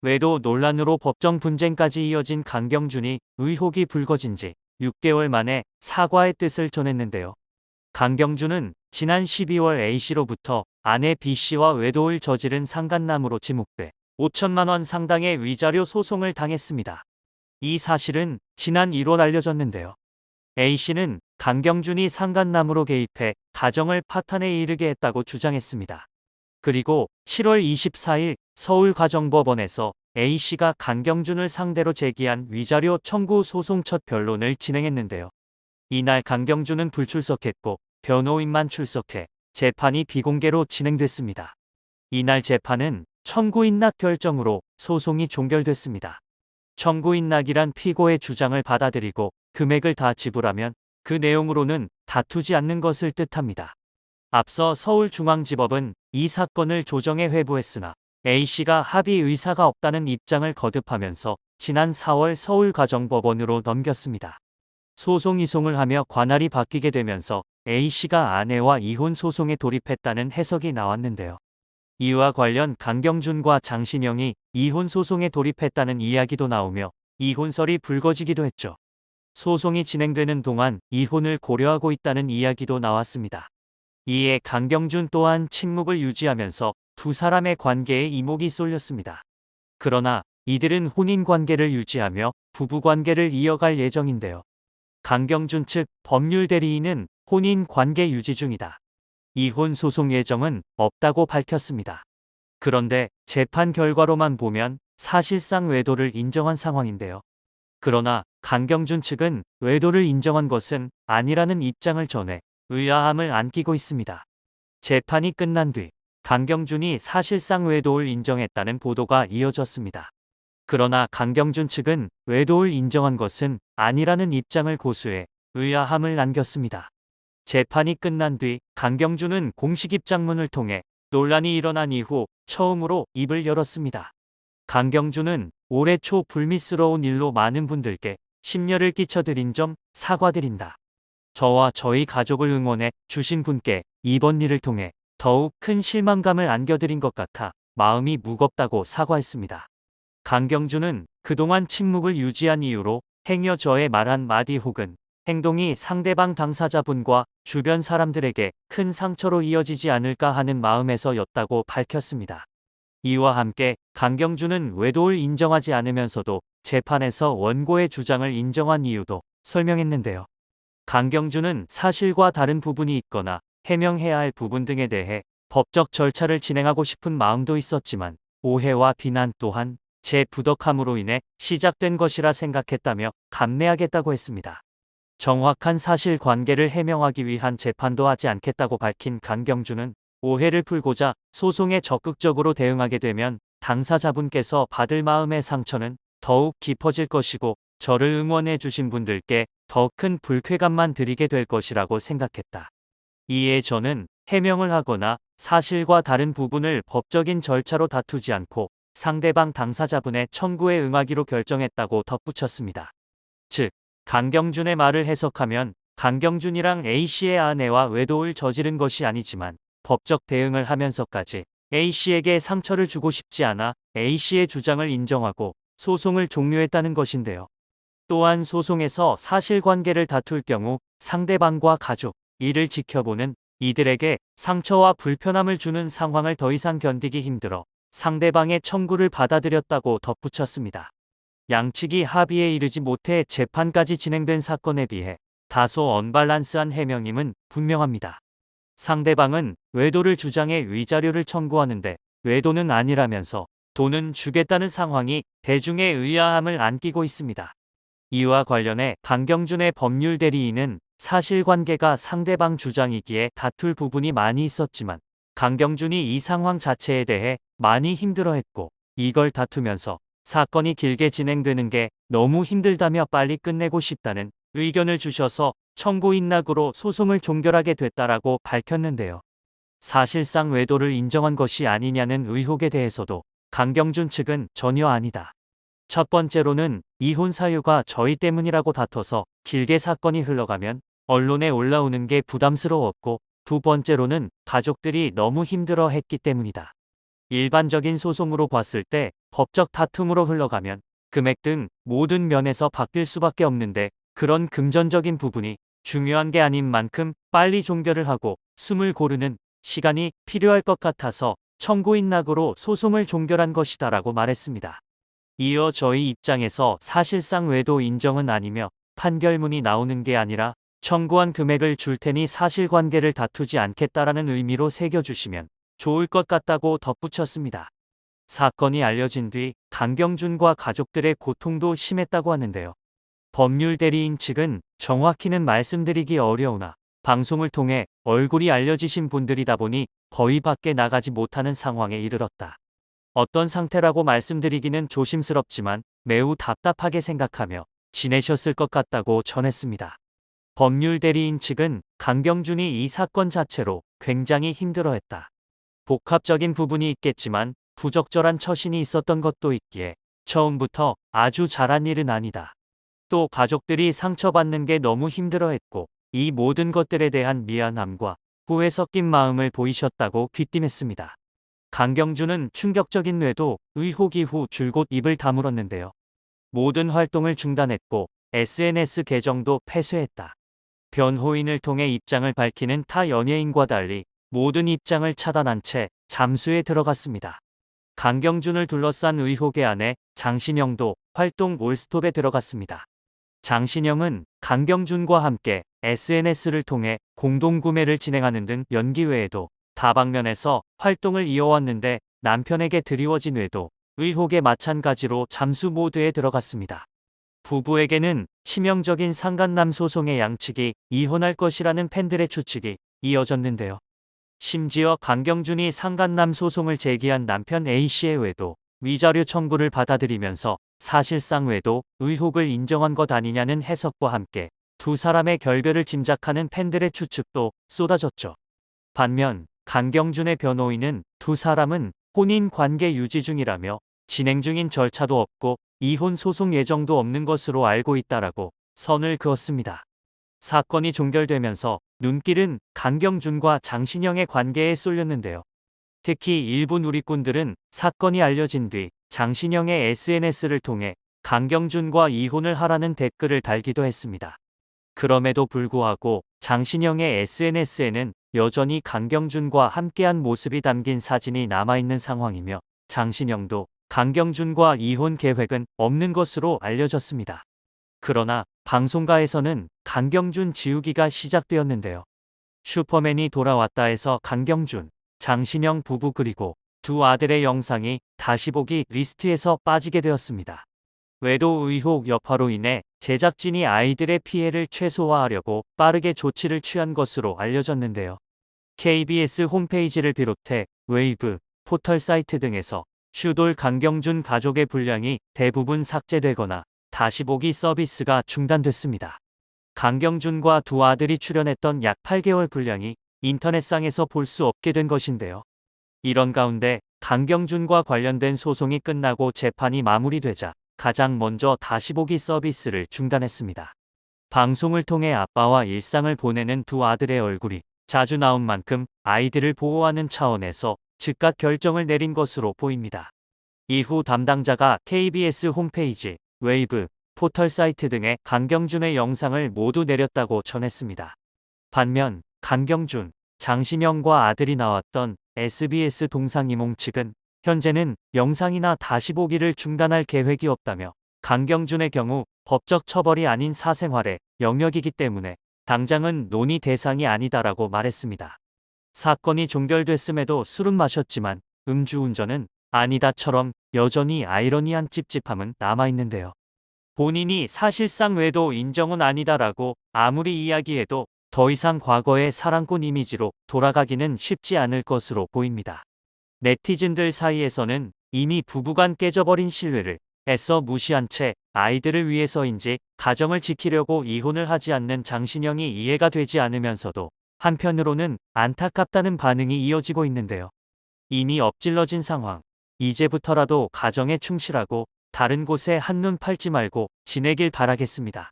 외도 논란으로 법정 분쟁까지 이어진 강경준이 의혹이 불거진 지 6개월 만에 사과의 뜻을 전했는데요. 강경준은 지난 12월 A씨로부터 아내 B씨와 외도를 저지른 상간남으로 지목돼 5천만 원 상당의 위자료 소송을 당했습니다. 이 사실은 지난 1월 알려졌는데요. A씨는 강경준이 상간남으로 개입해 가정을 파탄에 이르게 했다고 주장했습니다. 그리고 7월 24일 서울가정법원에서 A씨가 강경준을 상대로 제기한 위자료 청구 소송 첫 변론을 진행했는데요. 이날 강경준은 불출석했고 변호인만 출석해 재판이 비공개로 진행됐습니다. 이날 재판은 청구 인락 결정으로 소송이 종결됐습니다. 청구 인락이란 피고의 주장을 받아들이고 금액을 다 지불하면 그 내용으로는 다투지 않는 것을 뜻합니다. 앞서 서울중앙지법은 이 사건을 조정에 회부했으나 A씨가 합의 의사가 없다는 입장을 거듭하면서 지난 4월 서울가정법원으로 넘겼습니다. 소송 이송을 하며 관할이 바뀌게 되면서 A씨가 아내와 이혼 소송에 돌입했다는 해석이 나왔는데요. 이와 관련 강경준과 장신영이 이혼 소송에 돌입했다는 이야기도 나오며 이혼설이 불거지기도 했죠. 소송이 진행되는 동안 이혼을 고려하고 있다는 이야기도 나왔습니다. 이에 강경준 또한 침묵을 유지하면서 두 사람의 관계에 이목이 쏠렸습니다. 그러나 이들은 혼인관계를 유지하며 부부관계를 이어갈 예정인데요. 강경준 측 법률 대리인은 혼인관계 유지 중이다. 이혼 소송 예정은 없다고 밝혔습니다. 그런데 재판 결과로만 보면 사실상 외도를 인정한 상황인데요. 그러나 강경준 측은 외도를 인정한 것은 아니라는 입장을 전해 의아함을 안기고 있습니다. 재판이 끝난 뒤 강경준이 사실상 외도를 인정했다는 보도가 이어졌습니다. 그러나 강경준 측은 외도를 인정한 것은 아니라는 입장을 고수해 의아함을 남겼습니다. 재판이 끝난 뒤 강경준은 공식 입장문을 통해 논란이 일어난 이후 처음으로 입을 열었습니다. 강경준은 올해 초 불미스러운 일로 많은 분들께 심려를 끼쳐드린 점 사과드린다. 저와 저희 가족을 응원해 주신 분께 이번 일을 통해 더욱 큰 실망감을 안겨드린 것 같아 마음이 무겁다고 사과했습니다. 강경준은 그동안 침묵을 유지한 이유로 행여 저의 말 한마디 혹은 행동이 상대방 당사자분과 주변 사람들에게 큰 상처로 이어지지 않을까 하는 마음에서였다고 밝혔습니다. 이와 함께 강경준은 외도를 인정하지 않으면서도 재판에서 원고의 주장을 인정한 이유도 설명했는데요. 강경준은 사실과 다른 부분이 있거나 해명해야 할 부분 등에 대해 법적 절차를 진행하고 싶은 마음도 있었지만 오해와 비난 또한 제 부덕함으로 인해 시작된 것이라 생각했다며 감내하겠다고 했습니다. 정확한 사실관계를 해명하기 위한 재판도 하지 않겠다고 밝힌 강경준은 오해를 풀고자 소송에 적극적으로 대응하게 되면 당사자분께서 받을 마음의 상처는 더욱 깊어질 것이고 저를 응원해 주신 분들께 더 큰 불쾌감만 드리게 될 것이라고 생각했다. 이에 저는 해명을 하거나 사실과 다른 부분을 법적인 절차로 다투지 않고 상대방 당사자분의 청구에 응하기로 결정했다고 덧붙였습니다. 즉, 강경준의 말을 해석하면 강경준이랑 A씨의 아내와 외도를 저지른 것이 아니지만 법적 대응을 하면서까지 A씨에게 상처를 주고 싶지 않아 A씨의 주장을 인정하고 소송을 종료했다는 것인데요. 또한 소송에서 사실관계를 다툴 경우 상대방과 가족, 이를 지켜보는 이들에게 상처와 불편함을 주는 상황을 더 이상 견디기 힘들어 상대방의 청구를 받아들였다고 덧붙였습니다. 양측이 합의에 이르지 못해 재판까지 진행된 사건에 비해 다소 언밸런스한 해명임은 분명합니다. 상대방은 외도를 주장해 위자료를 청구하는데 외도는 아니라면서 돈은 주겠다는 상황이 대중의 의아함을 안기고 있습니다. 이와 관련해 강경준의 법률 대리인은 사실관계가 상대방 주장이기에 다툴 부분이 많이 있었지만 강경준이 이 상황 자체에 대해 많이 힘들어했고 이걸 다투면서 사건이 길게 진행되는 게 너무 힘들다며 빨리 끝내고 싶다는 의견을 주셔서 청구 인락으로 소송을 종결하게 됐다라고 밝혔는데요. 사실상 외도를 인정한 것이 아니냐는 의혹에 대해서도 강경준 측은 전혀 아니다. 첫 번째로는 이혼 사유가 저희 때문이라고 다퉈서 길게 사건이 흘러가면 언론에 올라오는 게 부담스러웠고 두 번째로는 가족들이 너무 힘들어 했기 때문이다. 일반적인 소송으로 봤을 때 법적 다툼으로 흘러가면 금액 등 모든 면에서 바뀔 수밖에 없는데 그런 금전적인 부분이 중요한 게 아닌 만큼 빨리 종결을 하고 숨을 고르는 시간이 필요할 것 같아서 청구인 낙으로 소송을 종결한 것이다라고 말했습니다. 이어 저희 입장에서 사실상 외도 인정은 아니며 판결문이 나오는 게 아니라 청구한 금액을 줄 테니 사실관계를 다투지 않겠다라는 의미로 새겨주시면 좋을 것 같다고 덧붙였습니다. 사건이 알려진 뒤 강경준과 가족들의 고통도 심했다고 하는데요. 법률 대리인 측은 정확히는 말씀드리기 어려우나 방송을 통해 얼굴이 알려지신 분들이다 보니 거의 밖에 나가지 못하는 상황에 이르렀다. 어떤 상태라고 말씀드리기는 조심스럽지만 매우 답답하게 생각하며 지내셨을 것 같다고 전했습니다. 법률 대리인 측은 강경준이 이 사건 자체로 굉장히 힘들어했다. 복합적인 부분이 있겠지만 부적절한 처신이 있었던 것도 있기에 처음부터 아주 잘한 일은 아니다. 또 가족들이 상처받는 게 너무 힘들어했고 이 모든 것들에 대한 미안함과 후회 섞인 마음을 보이셨다고 귀띔했습니다. 강경준은 충격적인 뇌도 의혹 이후 줄곧 입을 다물었는데요. 모든 활동을 중단했고 SNS 계정도 폐쇄했다. 변호인을 통해 입장을 밝히는 타 연예인과 달리 모든 입장을 차단한 채 잠수에 들어갔습니다. 강경준을 둘러싼 의혹의 안에 장신영도 활동 올스톱에 들어갔습니다. 장신영은 강경준과 함께 SNS를 통해 공동구매를 진행하는 등 연기 외에도 다방면에서 활동을 이어왔는데 남편에게 드리워진 외도 의혹에 마찬가지로 잠수 모드에 들어갔습니다. 부부에게는 치명적인 상간남 소송의 양측이 이혼할 것이라는 팬들의 추측이 이어졌는데요. 심지어 강경준이 상간남 소송을 제기한 남편 A씨의 외도 위자료 청구를 받아들이면서 사실상 외도 의혹을 인정한 것 아니냐는 해석과 함께 두 사람의 결별을 짐작하는 팬들의 추측도 쏟아졌죠. 반면 강경준의 변호인은 두 사람은 혼인 관계 유지 중이라며 진행 중인 절차도 없고 이혼 소송 예정도 없는 것으로 알고 있다라고 선을 그었습니다. 사건이 종결되면서 눈길은 강경준과 장신영의 관계에 쏠렸는데요. 특히 일부 누리꾼들은 사건이 알려진 뒤 장신영의 SNS를 통해 강경준과 이혼을 하라는 댓글을 달기도 했습니다. 그럼에도 불구하고 장신영의 SNS에는 여전히 강경준과 함께한 모습이 담긴 사진이 남아있는 상황이며 장신영도 강경준과 이혼 계획은 없는 것으로 알려졌습니다. 그러나 방송가에서는 강경준 지우기가 시작되었는데요. 슈퍼맨이 돌아왔다에서 강경준, 장신영 부부 그리고 두 아들의 영상이 다시 보기 리스트에서 빠지게 되었습니다. 외도 의혹 여파로 인해 제작진이 아이들의 피해를 최소화하려고 빠르게 조치를 취한 것으로 알려졌는데요. KBS 홈페이지를 비롯해 웨이브, 포털 사이트 등에서 슈돌 강경준 가족의 분량이 대부분 삭제되거나 다시 보기 서비스가 중단됐습니다. 강경준과 두 아들이 출연했던 약 8개월 분량이 인터넷상에서 볼 수 없게 된 것인데요. 이런 가운데 강경준과 관련된 소송이 끝나고 재판이 마무리되자 가장 먼저 다시 보기 서비스를 중단했습니다. 방송을 통해 아빠와 일상을 보내는 두 아들의 얼굴이 자주 나온 만큼 아이들을 보호하는 차원에서 즉각 결정을 내린 것으로 보입니다. 이후 담당자가 KBS 홈페이지, 웨이브, 포털 사이트 등에 강경준의 영상을 모두 내렸다고 전했습니다. 반면 강경준, 장신영과 아들이 나왔던 SBS 동상이몽 측은 현재는 영상이나 다시 보기를 중단할 계획이 없다며 강경준의 경우 법적 처벌이 아닌 사생활의 영역이기 때문에 당장은 논의 대상이 아니다라고 말했습니다. 사건이 종결됐음에도 술은 마셨지만 음주운전은 아니다처럼 여전히 아이러니한 찝찝함은 남아있는데요. 본인이 사실상 외도 인정은 아니다라고 아무리 이야기해도 더 이상 과거의 사랑꾼 이미지로 돌아가기는 쉽지 않을 것으로 보입니다. 네티즌들 사이에서는 이미 부부간 깨져버린 신뢰를 애써 무시한 채 아이들을 위해서인지 가정을 지키려고 이혼을 하지 않는 장신영이 이해가 되지 않으면서도 한편으로는 안타깝다는 반응이 이어지고 있는데요. 이미 엎질러진 상황, 이제부터라도 가정에 충실하고 다른 곳에 한눈 팔지 말고 지내길 바라겠습니다.